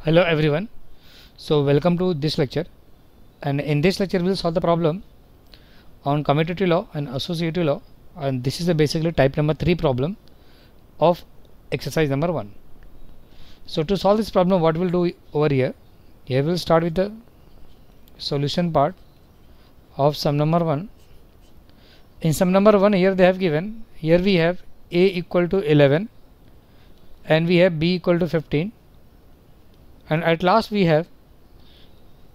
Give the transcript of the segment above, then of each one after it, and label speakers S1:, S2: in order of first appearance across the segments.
S1: Hello everyone. So welcome to this lecture, and in this lecture we'll solve the problem on commutative law and associative law, and this is the basically type number 3 problem of exercise number 1. So to solve this problem, what we'll do over here we'll start with the solution part of sum number 1. In sum number 1, here they have given, here we have a equal to 11 and we have b equal to 15, and at last we have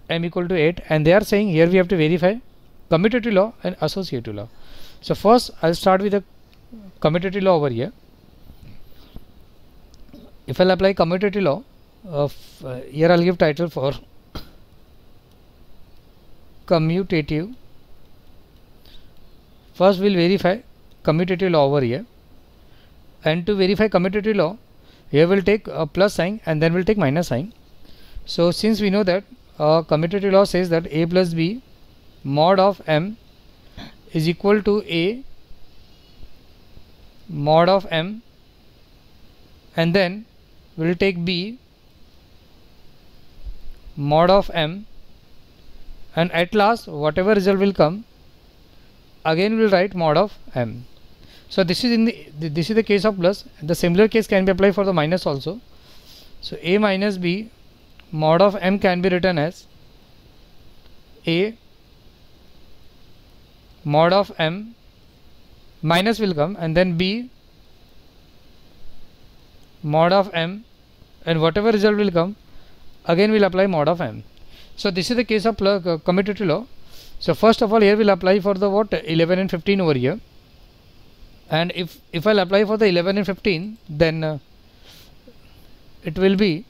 S1: m equal to 8, and they are saying here we have to verify commutative law and associative law. So first I'll start with the commutative law over here. If I'll apply commutative law of here, I'll give title for commutative. First we'll verify commutative law over here, and to verify commutative law here we'll take a plus sign and then we'll take minus sign. So since we know that commutative law says that a plus b mod of m is equal to a mod of m, and then we'll take b mod of m, and at last whatever result will come, again we'll write mod of m. So this is this is the case of plus. The similar case can be applied for the minus also. So a minus b mod of m can be written as a mod of m, minus will come, and then b mod of m, and whatever result will come, again we'll apply mod of m. So this is the case of commutative law. So first of all, here we'll apply for the 11 and 15 over here, and if I'll apply for the 11 and 15, then it will be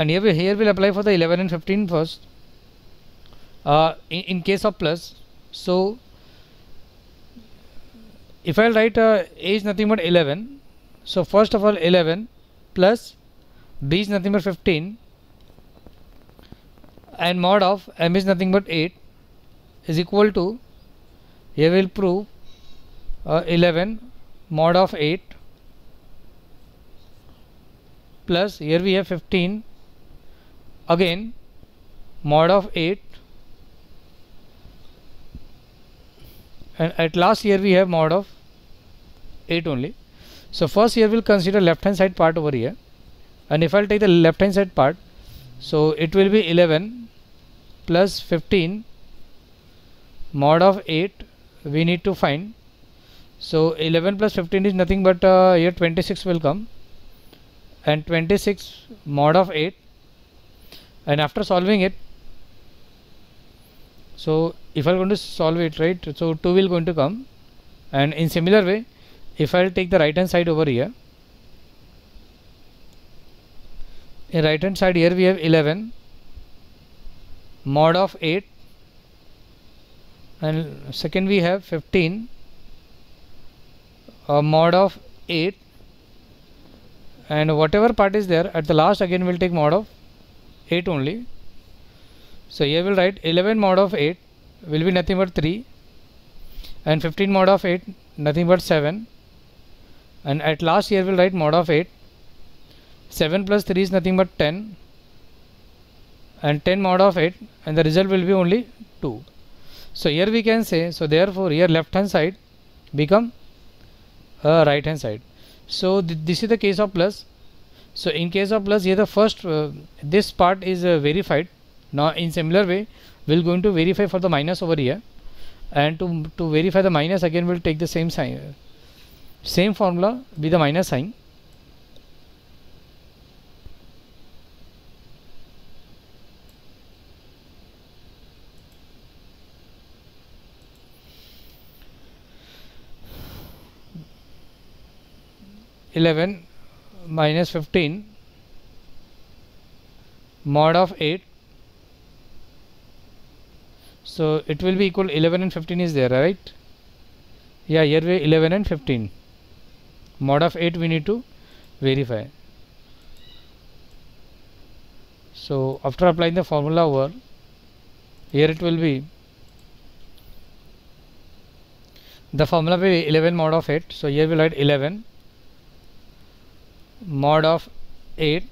S1: and here we'll apply for the 11 and 15 first in case of plus. So if I'll write a is nothing but 11, so first of all 11 plus b is nothing but 15 and mod of m is nothing but 8 is equal to, here we'll prove 11 mod of 8 plus here we have 15 again mod of 8, and at last here we have mod of 8 only. So first here we'll consider left hand side part over here, and if I'll take the left hand side part, so it will be 11 plus 15 mod of 8 we need to find. So 11 plus 15 is nothing but here 26 will come, and 26 mod of 8, and after solving it, so if I'm going to solve it, right, so 2 will going to come, and in similar way if I'll take the right hand side over here, in right hand side here we have 11 mod of 8, and second we have 15 mod of 8, and whatever part is there at the last again we'll take mod of 8 only. So here we'll write 11 mod of 8 will be nothing but 3, and 15 mod of 8 nothing but 7, and at last here we'll write mod of 8, 7 plus 3 is nothing but 10, and 10 mod of 8, and the result will be only 2. So here we can say, so therefore here left hand side become right hand side. So this is the case of plus. So in case of plus, here the first this part is verified. Now in similar way we're going to verify for the minus over here, and to verify the minus, again we'll take the same sign, same formula with the minus sign. (11 minus 15 mod of 8), so it will be equal 11 and 15 is there, right? Yeah, here we 11 and 15 mod of 8 we need to verify. So after applying the formula over, here it will be the formula will be 11 mod of 8. So here we'll write 11 mod of 8,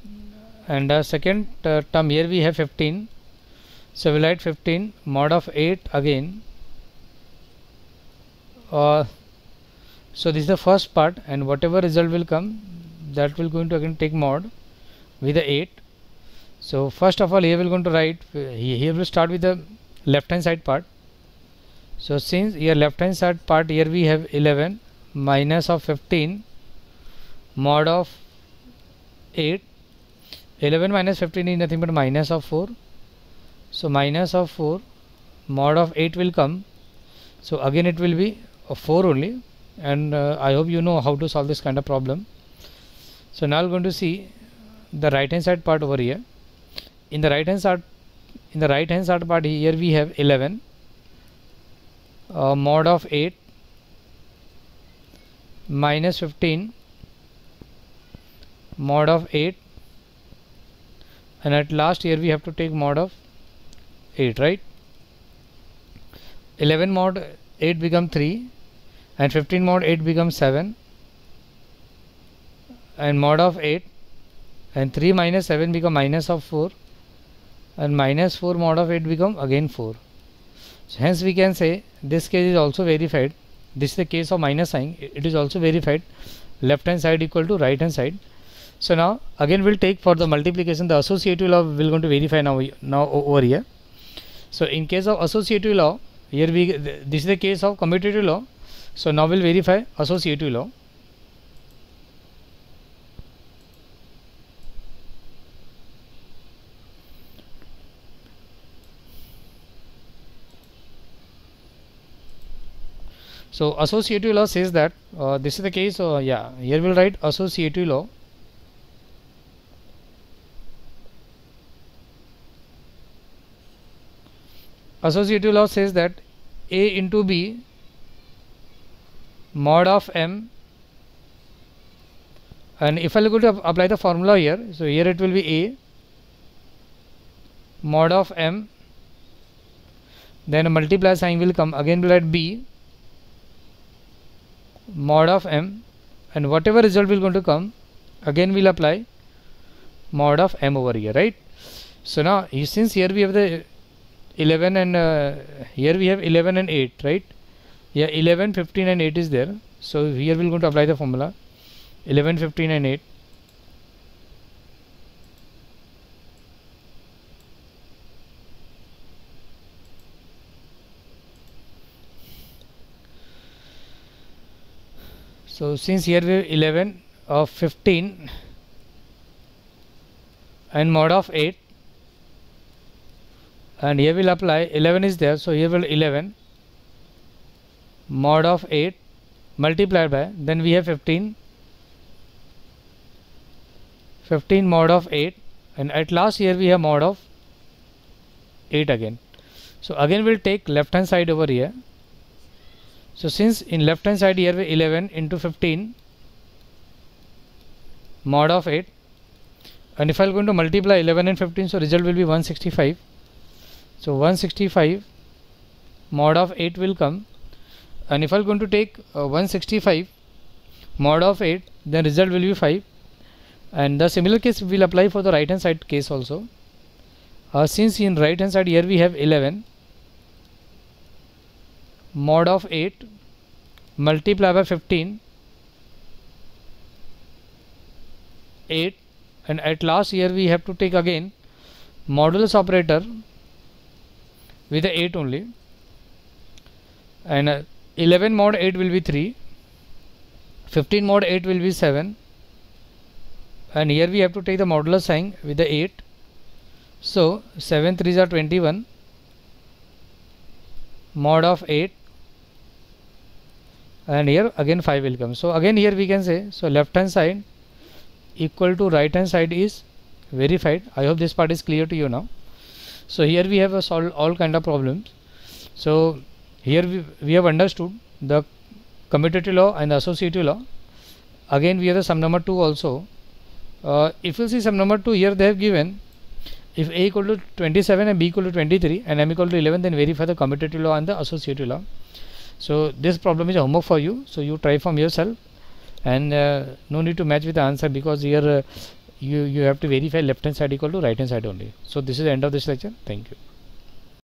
S1: and the second term here we have 15. So we'll write 15 mod of 8 again. So this is the first part, and whatever result will come, that will going to again take mod with the 8. So first of all, here we're going to write, here we'll start with the left hand side part. So since here left hand side part, here we have 11 minus of 15 mod of 8. 11 minus 15 is nothing but minus of 4. So minus of 4 mod of 8 will come. So again it will be 4 only, and I hope you know how to solve this kind of problem. So now we're going to see the right hand side part over here. In the right hand side part, here we have 11 mod of 8 minus 15 mod of 8, and at last here we have to take mod of 8, right? 11 mod 8 become 3, and 15 mod 8 becomes 7, and mod of 8, and 3 minus 7 become minus of 4, and minus 4 mod of 8 become again 4. So hence we can say this case is also verified. This is the case of minus sign. It is also verified. Left hand side equal to right hand side. So now again we'll take for the multiplication the associative law. We're going to verify now over here. So in case of associative law, here this is the case of commutative law. So now we'll verify associative law. So associative law says that this is the case. Yeah, here we'll write associative law. Associative law says that A into B mod of M, and if I go to apply the formula here, so here it will be A mod of M, then a multiply sign will come, again we'll write B mod of M, and whatever result will going to come, again we'll apply mod of M over here, right? So now since here we have the 11 and here we have 11 and 8, right? Yeah, 11, 15 and 8 is there. So here we're going to apply the formula 11, 15 and 8. So since here we have 11 of 15 and mod of 8, and here we'll apply 11 is there, so here will 11 mod of 8 multiplied by, then we have 15 mod of 8, and at last here we have mod of 8 again. So again we'll take left hand side over here. So since in left hand side here we 11 into 15 mod of 8, and if I'm going to multiply 11 and 15, so result will be 165. So 165 mod of 8 will come, and if I'm going to take 165 mod of 8, then result will be 5. And the similar case will apply for the right hand side case also. Since in right hand side here we have 11 mod of 8 multiply by 15 8, and at last here we have to take again modulus operator with the 8 only, and 11 mod 8 will be 3, 15 mod 8 will be 7, and here we have to take the modulus sign with the 8. So 7 3s are 21 mod of 8, and here again 5 will come. So again here we can say, so left hand side equal to right hand side is verified. I hope this part is clear to you now. So here we have solved all kind of problems. So here we have understood the commutative law and the associative law. Again we have the sum number 2 also. If you see sum number 2, here they have given If A equal to 27 and B equal to 23 and M equal to 11, then verify the commutative law and the associative law. So this problem is a homework for you, so you try from yourself, and no need to match with the answer, because here you have to verify left hand side equal to right hand side only. So this is the end of this lecture. Thank you.